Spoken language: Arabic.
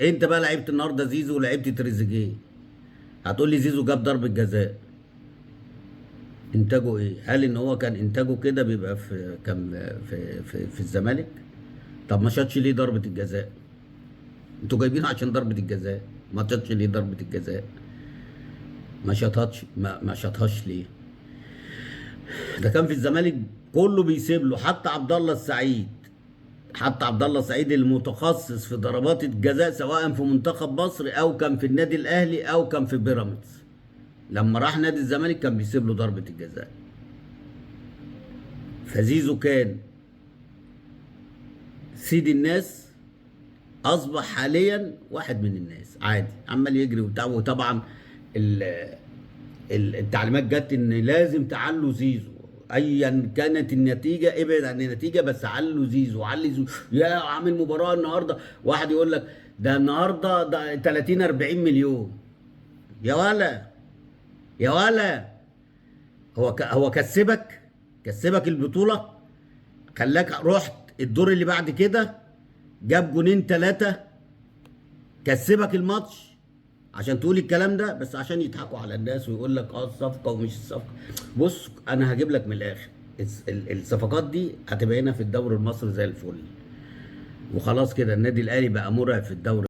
انت بقى لعبت النهارده زيزو ولعبت تريزيجيه، هتقول لي زيزو جاب ضربه جزاء، انتاجه ايه؟ هل ان هو كان انتاجه كده بيبقى كان في الزمالك؟ طب ما شاطش ليه ضربه الجزاء؟ انتوا جايبينه عشان ضربه الجزاء، ما شاطش ليه ضربه الجزاء؟ ما شاطهاش ليه؟ ده كان في الزمالك كله بيسيب له، حتى عبد الله السعيد، حتى عبد الله السعيد المتخصص في ضربات الجزاء سواء في منتخب مصر او كان في النادي الاهلي او كان في بيراميدز، لما راح نادي الزمالك كان بيسيب له ضربه الجزاء. فزيزو كان سيد الناس، اصبح حاليا واحد من الناس عادي عمال يجري وبتاع. وطبعا ال- التعليمات جت ان لازم تعلوا زيزو ايا كانت النتيجه، ابعد عن النتيجه بس علوا زيزو، علي زيزو. يا عامل مباراه النهارده، واحد يقول لك ده النهارده ده 30 40 مليون. يا ولا، يا ولا، هو كسبك البطوله، خلاك رحت الدور اللي بعد كده، جاب جونين ثلاثه، كسبك الماتش عشان تقول الكلام ده، بس عشان يضحكوا على الناس ويقول لك اه الصفقه ومش الصفقه. بص انا هجيب لك من الاخر، الصفقات دي هتبقى هنا في الدوري المصري زي الفل، وخلاص كده النادي الاهلي بقى مرعب في الدوري.